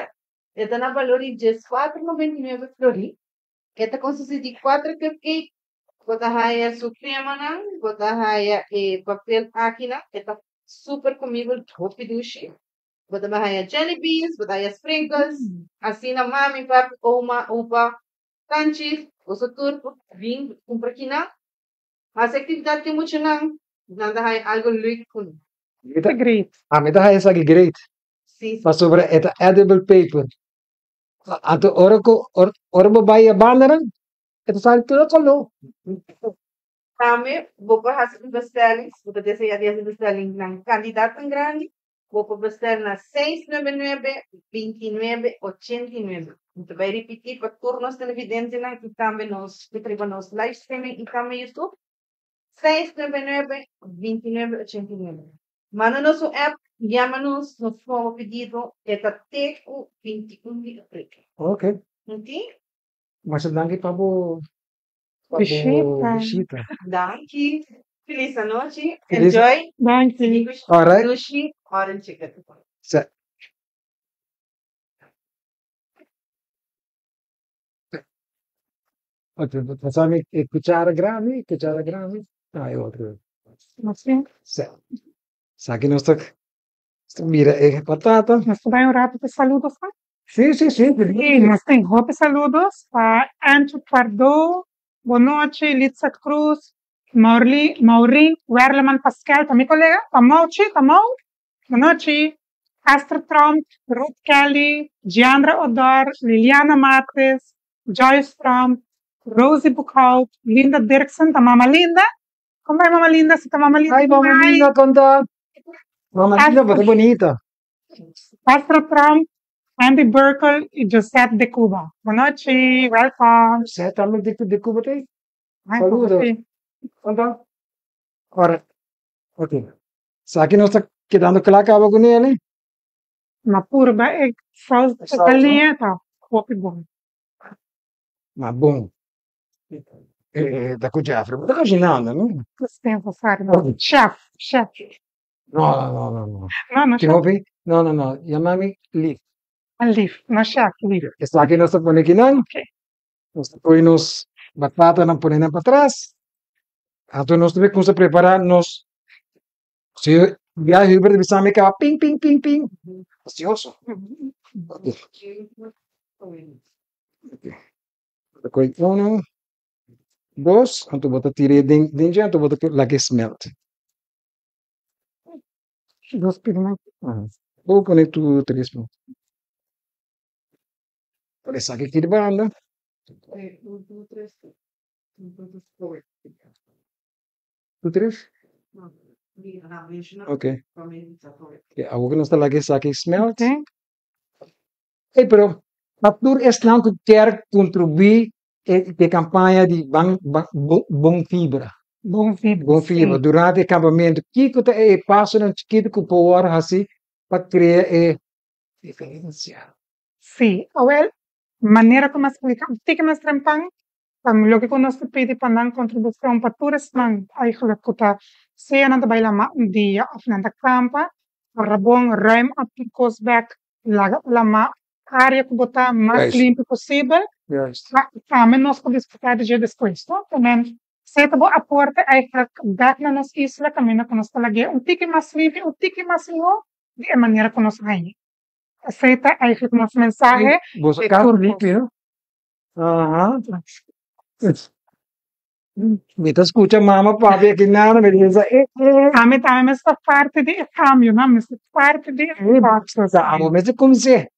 é na valor de 4,99 flori. Esta consiste de 4 cupcakes. Bota haya su crema nan, bota haya papel áquila, está super comível, top dushi. Bota haya jelly beans, bota haya sprinkles, assim na mami, papi, oma, upa, canchis, oso turpo, vim, compra aqui na. As atividades que muito nan, nada haya algo líquido. É great. Me dá essa aqui great. Sim. Mas sobre esta edible paper. Ato ora mo baya banaran. Ito sa tulo ko. Kami, vou fazer um bestelling, vou ter essa ideia de bestelling ng candidato grande, vou bestel na 699-29-89. Então vai repetir para turnos televidentes na que também nos nos live streaming e também YouTube. 699-29-89. Manda nosso app, chama-nos, nos for pedido, é até o 21 de abril. Ok. Ok? Mas lagi pa po Visita. Danke. Feliz noite. Feliz- Enjoy. Danke. Alright. Sushi, orange chicken. Sa Outro, passami cuchara grande. Ah, e outro. Assim, Sa aqui nós mira, batata. nós dá um rato de saludos, né? Sim. E nós temos roupa saludos para Ancho Pardo, boa noite, Litza Cruz, Maureen Werleman Pascal, tá meu colega? Tá mau? Boa noite. Astrid Trump, Ruth Kelly, Giandra Odor, Liliana Matres, Joyce Trump, Rosie Buchhout, Linda Dirksen, tá Mama Linda? Como vai, Mama Linda? Você tá Mama Linda? Ay, Mama Linda, conta. Mama Linda, bota bonita. Astrid Trump, Andy Burkle e Josette de Cuba. Boa noite, welcome. Você tá no de Cuba, tem? Ai, Saludos. como assim? Conta. Ora, ok. Sa aqui nós tá quedando claro com ele. Na purba é só Só, galinha, tá? Roupa bom. Mas bom. Da Cujafra. Da Coginanda, não? Você tem passado, não? Chef. No. Não, Que chef. houve? No. Chamami Leaf. Leaf, não chef, leaf. Está aqui nós tá pondo aqui, não? Ok. Nós tá pondo batata, não pondo para trás. Então nós temos que preparar nos. Se viaje über de bisame ka ping. Ansioso. Okay. Uno, dos, então bota tire dentro, então bota like smelt. Dos pigmentos. Vou pôr tu 3 minutos. Olha só aqui de banda. Tu 3? Ok. Agora que nós está lá que saque smelt. Ok. Pero Fatur é não que quer contribuir a campanha de Bom Fibra. Bom fibra. Bom Fibra. Durante o acampamento, que é passo não chiquito que power assim para criar diferença. Sim. Well, maneira como explica, tika mas trampang, lo que conozco pidi panang contribuição para todos nang eigenlijk kuta seja nanta baila ma un dia of nanta kampa, rabong ruim op die kostback, lama área que botar mais limpo possível. Também nós podemos discutir de depois, tá? Também se tá bom aporte eigenlijk back na nossa isla, caminho que nós talagay um tique mais limpo, um tique mais limpo, de maneira que nós ganhamos. Aceita eigenlijk nosso mensaje. Você quer limpo, aham. Me tá escuta mama papi aqui nada me diz também mas essa parte de câmbio não mas parte de mas como se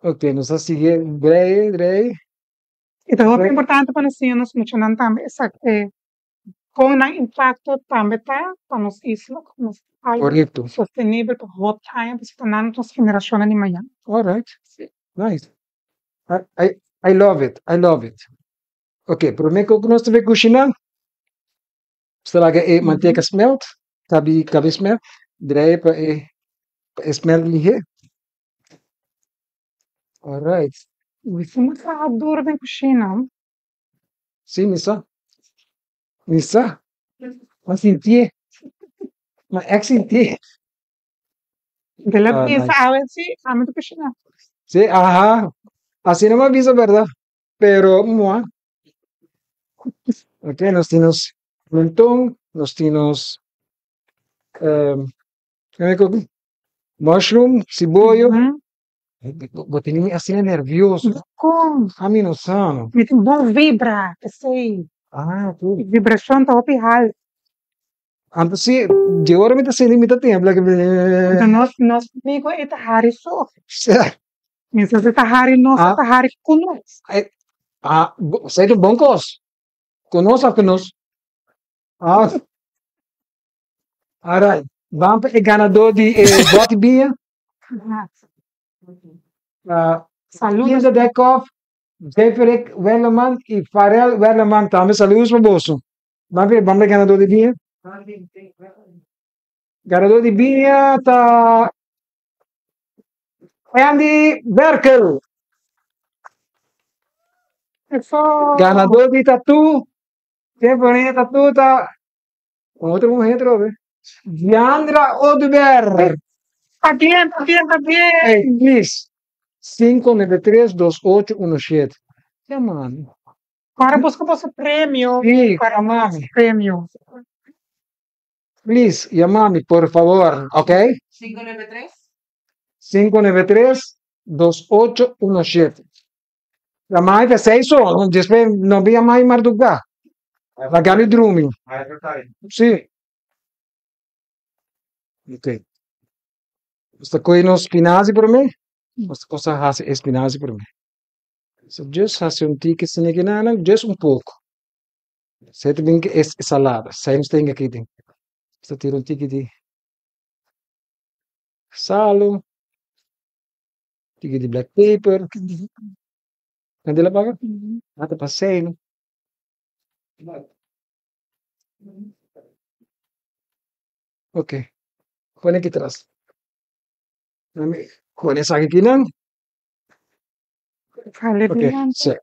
ok nos sigue drei então é importante para nós nos mencionar também essa com um impacto também tá para nós isla correto sustentável para hot time para nossas gerações de amanhã. All right, nice. I love it. Ok, por mim que nós estamos cozinhando, será que manteiga smelt, cabe smelt, drei para smelt lihe. All right. Isso é muito duro na cozinha. Sim, Missa, mas senti, mas é que senti. Dela pensa a ver se a muito cozinhar. Sim, aham, assim não me avisa, verdade? Pero, moa. Ok, nós temos pimentão, nós temos mushroom, cibollo. Vou ter assim nervioso. Como? A mim não sano. Me tem bom vibra, sei. Ah, tudo. Vibração tá op hal. Antes se de hora me tá sem limite tempo, like. Então nós amigo é tá hari so. Mas se tá hari nós tá hari kuno. Sai do bancos. Conosco. Alright. Vamos para o ganador de bote bia. Saludos a Dekov, Jeffrey Wellerman e Farel Wellerman também. Saludos para você. Vamos para o ganador de bia. Ganador de bia tá Andy Berkel. Ganador de tatu. Jeffrey tatu tá outro momento, velho. Diandra Oduber. Again. Hey, please. 593-2817. Mano. Para buscar o prêmio. Sim, para mami. Prêmio. Please, llamame, por favor, ok? 593-2817. Llamame per 6 solo, después non vi mai marduga. Magari drumi. Sì. Ok. Questa coi no spinazi per me? Questa cosa hace spinazi per me. So just hace un tique seneginana, just un poco. Sete bem que é salada, sem tem aqui dentro. Você tira um tique de salo, tique de black pepper. Cadê ela paga? Nada passei, não? Ok. Põe aqui atrás. Com essa aqui não? Ok, certo.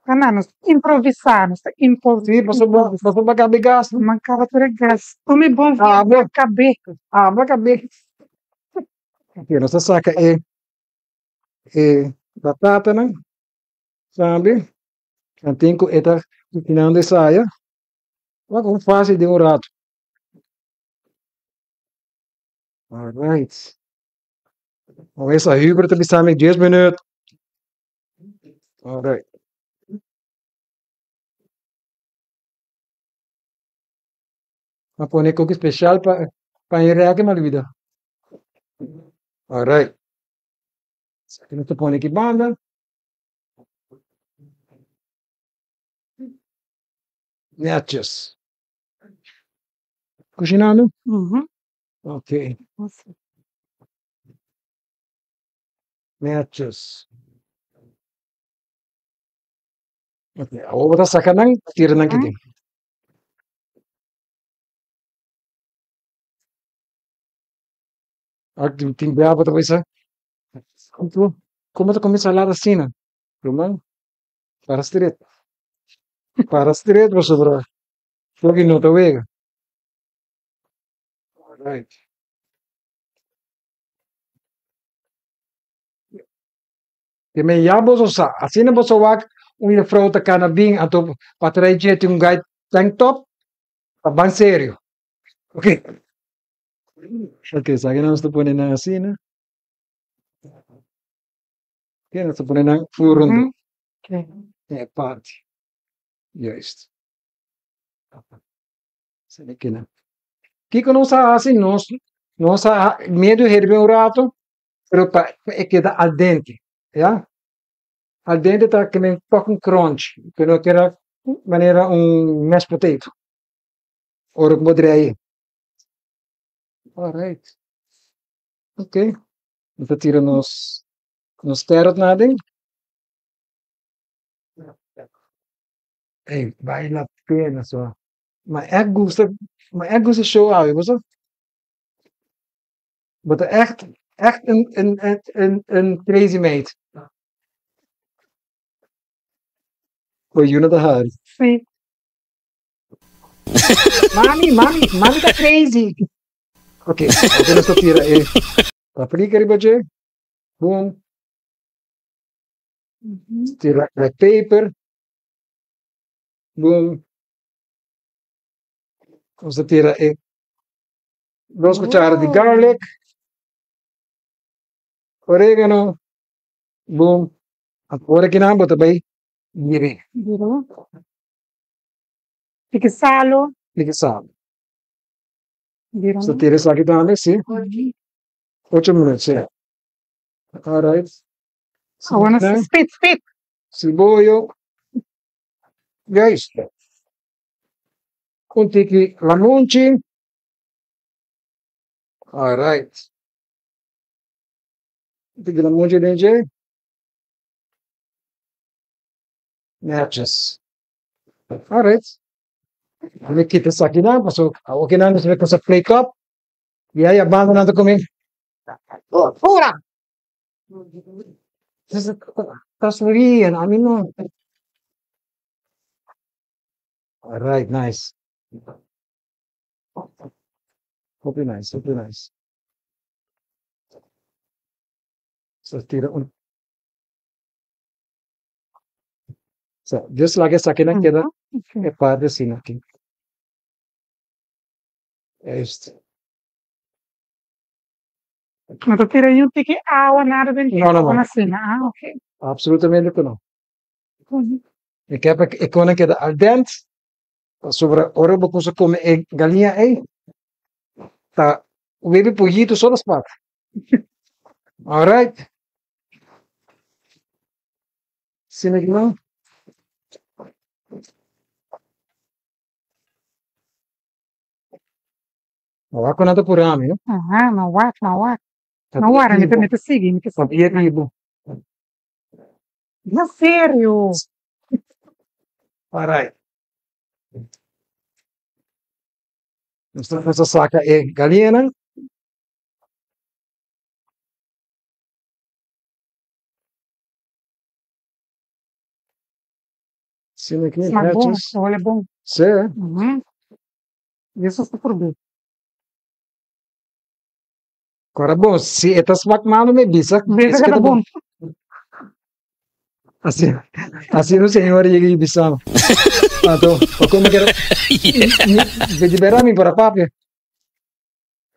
Cananos, improvisar. Sim, passou para caber gasto. Mancava por gasto. Come bom vou caber. Vai caber. Aqui, nossa saca é batata, né? Sabe? Tem que estar cozinhando essa saia. Vai com fácil de um rato. Alright. Vamos essa híbrida também sabe 10 minutos. Alright. Vou pôr coco especial para enrear mal vida. Alright. Aqui não estou pondo aqui banda. Nachos. cocinando? Uhum. Ok. Nossa. Matches. Ok. Ako ba sa kanang tira ng kiting? At ting ba ta isa? Como tu começa lá assim, né? Rumang, para street. Para street, você bro. Porque não te vega. Alright. Je me jabo zo sa. Asine bo so wak un fruta kana bing ato patrai jet un guide tank top. Bang sério. Ok. Ok, sabe não estou ponendo assim, né? Que não estou ponendo furundo. Ok. É parte. Juist. Sabe que não. Kiko não sa assim, não sa medo herbe un rato, pero queda al dente, ja? Al dente tá que me toca um crunch, pero que era maneira um mashed potato. Ora como aí. Alright. Ok. Então tira nos terot natin. Hey, vale a pena só. Maar echt gusta show out, gusto? Wat echt een crazy mate. Foi Yuna da Hari. Sim. Mami tá crazy. Ok, apenas só tira paprika ribaje. Boom. Tira black pepper. Boom. Você tira 2 cucharadas de garlic. Orégano. Boom. Agora que não, bota bem. Giri. Virou. Fique salo. Fica sabe. Virou. Você tira isso aqui também, sim. 8 minutos, sim. Alright. I want to spit. Ceboio. Guys. Un tiki lamunci. Alright. Tiki lamunci denge. Matches. Alright. Ini kita sakit na, pasok. Okay na, nasa ko sa play cup. Yeah, abangan natin kami. Oh, pura! Tasurian, amin mo. Alright, nice. Hopefully nice. So, tira un. So, just like essa aqui na queda, é parte assim aqui. É isto. Mas tu tira aí um tique água, nada dentro. Não. Assim, ok. Absolutamente que não. E que é quando queda al dente, sobre ora você come galinha aí, tá, o bebê pollito só nas patas. Alright? Sim, aqui não? Não há nada por ami, não? Não há. Não há, me te sigue. Sabia que é bom. Não, sério. Alright. Essa saca é galinha, né? Sim, aqui. Mas bom, olha, é bom. Sim. Isso é super bom. Agora, bom, se é smack malo, me bisa. Veja que tá bom. Assim o senhor ia bisão. Então, como que era? Liberar-me para papi.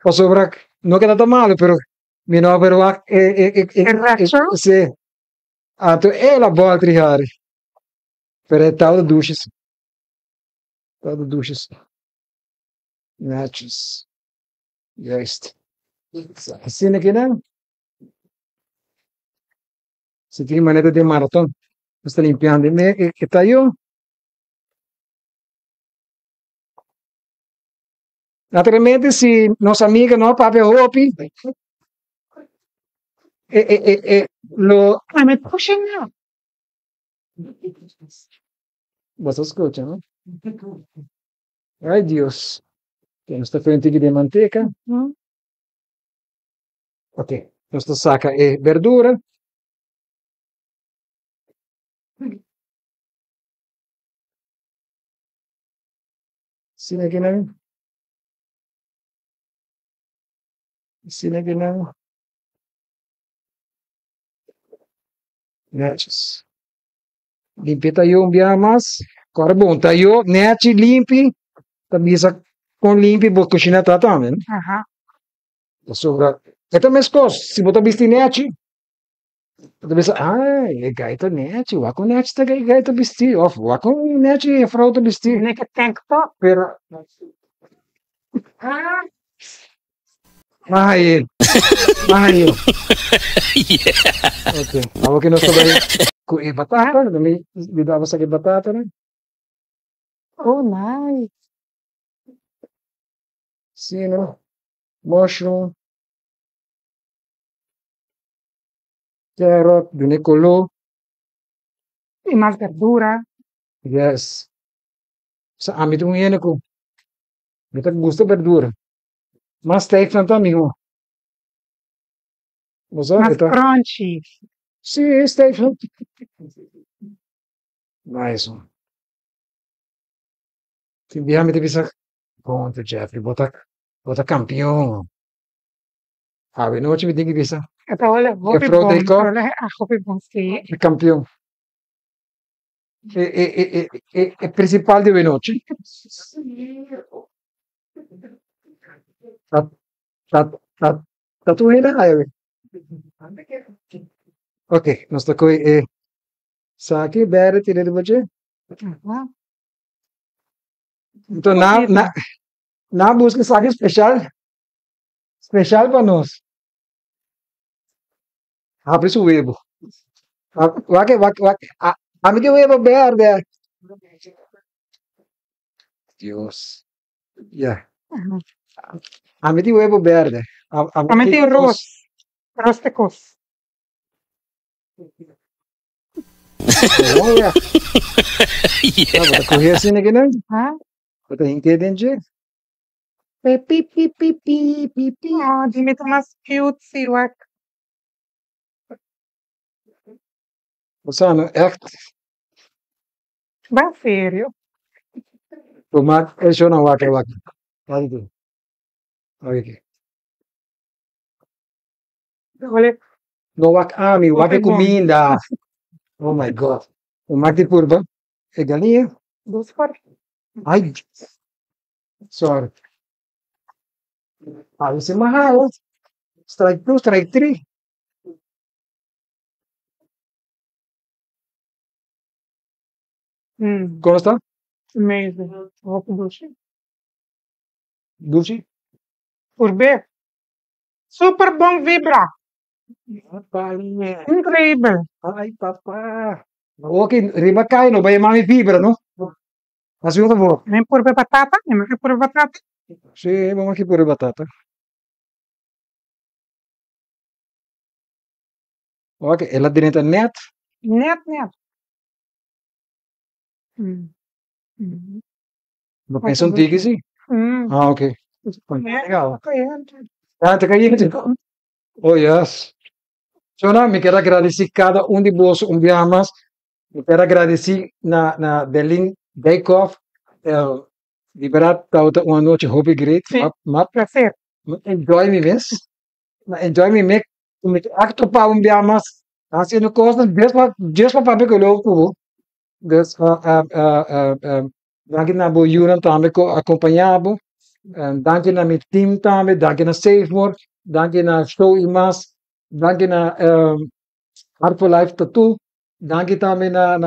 Posso ver, não queda tão mal, pero mi no pero sì. Então, ela boa trihari. Pero é tal de duches. Matches. Juist. Assim aqui, né? Se tem maneira de maratona, está limpiando. Que tá aí? Naturalmente, se nossa amiga não papi hopi, lo I'm pushing now. você escuta, não? Ai, Deus. Tem esta frente aqui de manteca. Ok. Esta saca é verdura. Sim, aqui não. Sim, aqui não. Netes. Limpi tayo biamas. Carbon tayo. Neti limpi. Tabisa com limpi, vou cozinhar também. Sobra. Ito mes kos. Se botar bisti neti. Tabisa, ai, gaita neti. Wako neti ta gaita bisti. Of, wako neti frauta bisti. Neka tank to. Pero. Mahal. Mahal. Okay. Ako kinusabay. Kung batata, dito ako sa batata na. Oh, nice. Sino? Mushroom. Carrot, dunicolo. E mais verdura. Yes. Sa amin itong yan ako. Ito gusto verdura. Mas steak na amigo. Mais crunchy. Sim, steak. Nice. Timbihan mi bisa. Ponto, Jeffrey. Bota campeão. Sabe, não te me diga bisa. Ito wala. Hopi proteico? Wala. Hopi bom si. Campeão. É principal de noite. Tá tu ainda aí. Ok, nós tá com Saki, bere, tira de você. Então, na busca saque especial para nós. Abre o webo. Abre o webo verde. Deus. Yeah. Abre o webo verde. Abre o arroz. Arroz de cos. Olha. Vou correr assim aqui, não? Vou ter que entender. Pi. Oh, dime tu mais cute, Siruak. Osano, echt. Ba, sério? Tomaat, eso na wake. Olha aqui. Olha aqui. Olha. No wake ami, wake comida. Oh my God. O mate purba. É galinha? Dos cores. Ai. Sorry. Ah, isso é mahal. Strike 2, strike 3. Como está? Amazing. Roupa dulce. Dulce? Por B. Super bom vibra. Incrível. Ai, papá. Ok, riba kain, no? Vai mami fibra, no? Mas eu vou. Nem por batata? Nem por batata? Sim, vamos aqui por batata. Ok, ela dentro net? Net. Não pensa um tigre, sim? Ah, ok. Legal. Ah, tá caindo. Oh, yes. So, me quero agradecer cada de vós dia mais. Me quero agradecer na Berlin Bake Off. De verdade, tá uma noite hobby great. Prazer. Enjoy me mesmo. Enjoy me mesmo. Me acto para dia mais. Assim, não custa. Just para papel que eu levo. Dus, dank je naar Bojuren, daarmee acompanhado. Dank je naar mijn team, daarmee. Dank je naar SafeMore. Dank je naar Show Imas. Dank je naar Art for Life Tattoo. Dank je daarmee naar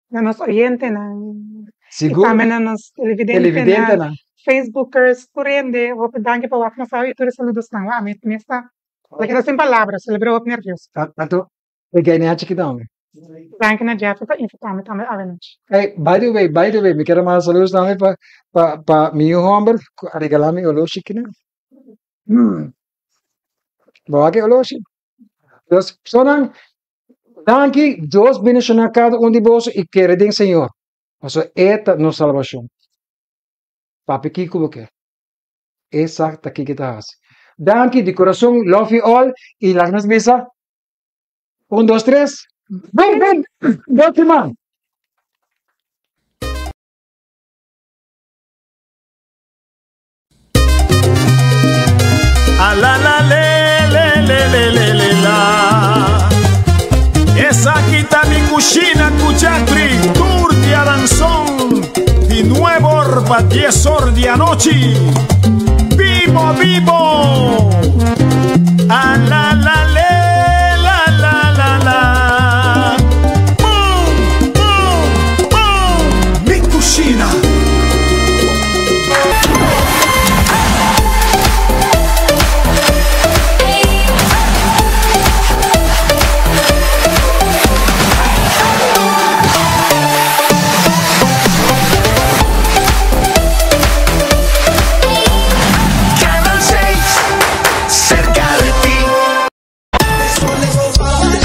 nos oyentes, Seguro. Também nos televidentes, Facebookers, por ende, vou pedir para o Acna sabe, tu saludos não, a mim está. Porque sem palavras, celebrou o nervioso. Tanto, peguei nem aqui não. Dank na Jeff pa invitame também a venir. Hey, by the way, me quero mandar saludos também para meu homem, a regalar-me o loxi que não. Boa que o loxi. Então, sonan, danke, Deus bendiga cada um de vocês e quero dizer, Senhor, isso é a nossa salvação. Papi, que como que? Exato, aqui que está. Danke, de coração, love you all, e las nas mesa. 1, 2, 3. Ven, última. A la la. Esa quita mi cucina, cuchacri, tour de aranzón, de nuevo pa 10 horas de anoche. Vivo. A la. Mi cucina.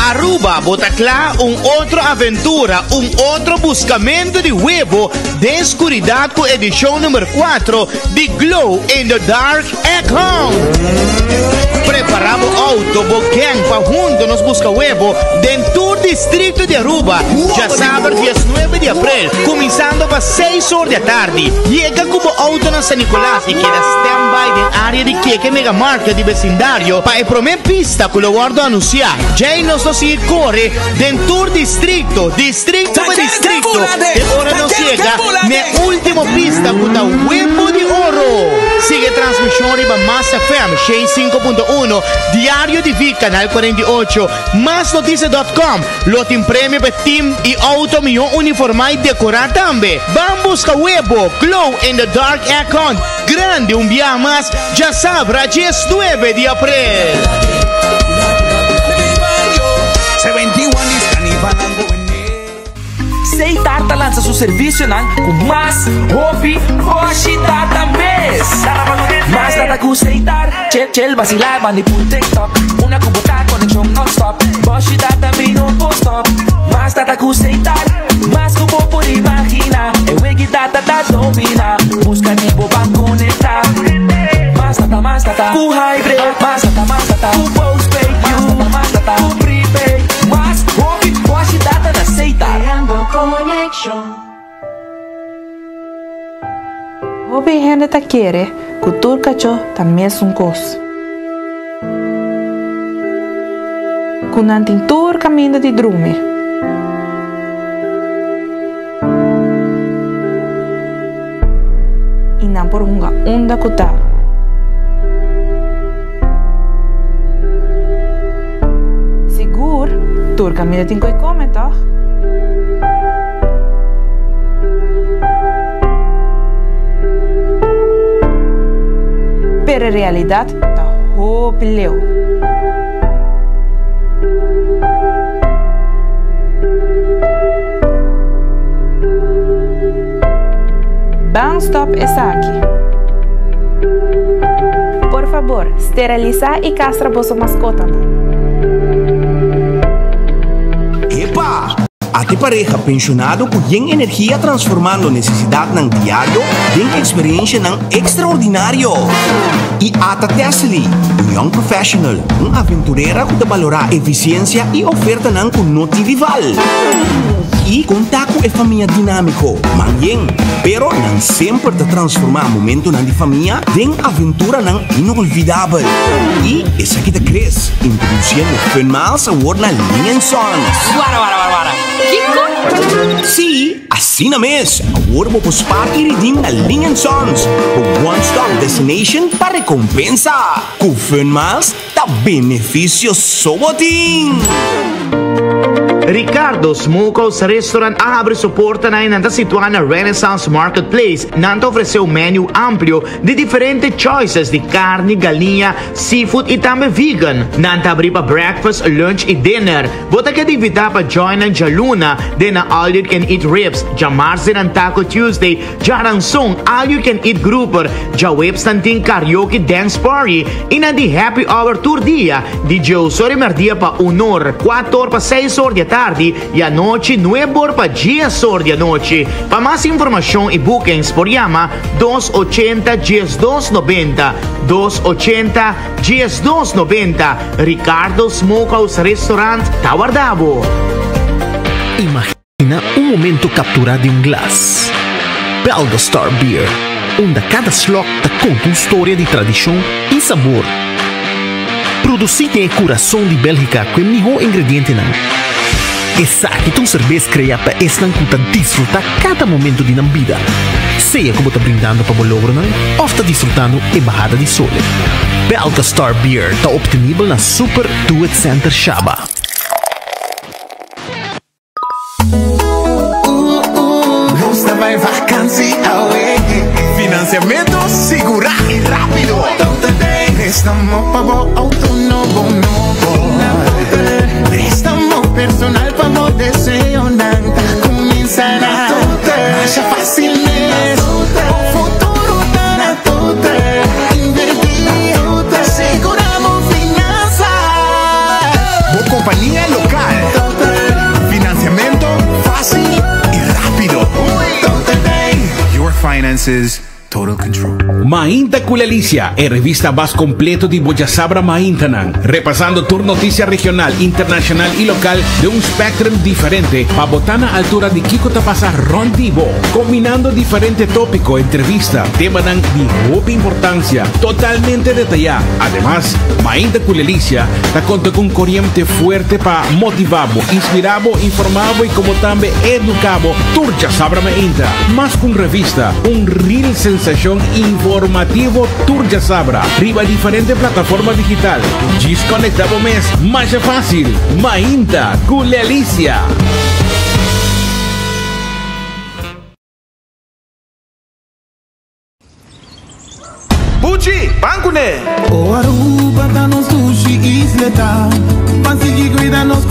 Aruba, Botaclá, outra aventura, outro buscamento de huevo, Descuridad com edição número 4 de Glow in the Dark at Home. Preparamos auto, boquén, pa junto nos busca huevo dentro do distrito de Aruba. Já sábado, 19 de abril, começando para 6 horas da tarde. Llega como auto na San Nicolás e queda stand-by na área de Queque Mega Market de vecindário para a primeira pista que lo guardo anunciar. Já nos seguir corre dentro do distrito per distrito. E ora nos chega na última pista com o huevo de ouro. Sigue transmissão para Massa FM 105.1, Diário de Vi, Canal 48, masnoticia.com, lote prêmio para team e auto milhão uniformado e decorar também. Vamos buscar huevo, Glow in the Dark Icon, grande dia mais, já sabe, 19 de abril. Seitar lança seu serviço com mais hobby, hoje data mês. Mas data com Seitar, chel vacilar, bandi por TikTok. Una cubota, conexão non-stop. Hoje data me no post-stop. Mas data com Seitar, mas como por imaginar. É wegi data da domina. Busca tipo pra conectar. Mas data, com hybrid. Mas data, com postpaid. Mas data, com prepaid. Mas hobby, hoje data na Seitar. Hobby gente ta quiere, cultura cacho también es un cos. Con antintur camino de drume. Y nan por hunga onda kuta. Sigur, tur camino tinko y come toch? Pero en realidad está hopileo. Banstop es aquí. Por favor, steriliza y castra vossa mascota. Epa! Ate pareja pensionado com yen energia transformando necessidade nang diário em experiência nang extraordinário. E ata Tesli, young professional, aventureira que valorar eficiência e oferta nang com noti rival. E contato é família dinâmico, manhã, pero não sempre te transformar momento na de família em aventura não inolvidável. E essa aqui te cresce, introduzindo Funmiles Award na Linha Sons. Para. Kiko? Sim, assim na mês, Award mo pospar e redeem na Linha Sons, o one-stop destination para recompensa. Com Funmiles, tá benefício soboting. Ricardo Smokehouse Restaurant abre suporta na nanta situada na Renaissance Marketplace. Nanta ofereceu um menu amplo de diferentes choices de carne, galinha, seafood e também vegan. Nanta abri para breakfast, lunch e dinner. Bota que dividir para join na Jaluna, de na All You Can Eat Ribs, ja Marzi na Taco Tuesday, ja Ransong All You Can Eat Grouper, ja Webs tanting Karaoke Dance Party e na di Happy Hour Tour dia, di Joe merdia pa 1 hora, 4 horas pa 6 horas da tarde e a noite 9 horas pa 10 horas da noite. Para mais informação e bookings por llama 280-1290 280-1290 Ricardo Smokehouse Restaurant Tawardabo. Imagina um momento capturado em glass. Belga Star Beer, onde cada slot te conta uma história de tradição e sabor. Produzido em coração de Bélgica com o melhor ingrediente não. Exato, uma cerveja criada para estar que desfrutar cada momento de nossa vida. Seja como está brindando para o logro não, ou está desfrutando a bajada de sol. Belga Star Beer está obtenível na Super Do It Center Shaba. Gusta vai vacância away. Financiamento segura e rápido. Préstamo pago autónomo préstamo personal pago deseo nada comenzará más fácilmente futuro dará todo invertir seguramos finanzas compañía local financiamiento fácil y rápido your finances Total Control. Mainta Culelicia, a revista más completo de Boyasabra Maintanan, repasando tu noticia regional, internacional y local de un espectro diferente para botar a altura de Kiko te pasa rondivo, combinando diferentes tópicos, entrevista, temas de mucha importancia, totalmente detallado. Además, Mainta Culelicia te cuenta con corriente fuerte para motivar, inspirar, informar y como también educar Turja Sabra Mainta, más que una revista, un real sensación informativo Turja Sabra, riba diferentes plataformas digital. Desconectado mes, más fácil, Mainta Culelicia. Pucci, bancune! O Aruba da nos sushi isleta, pansi que cuida nos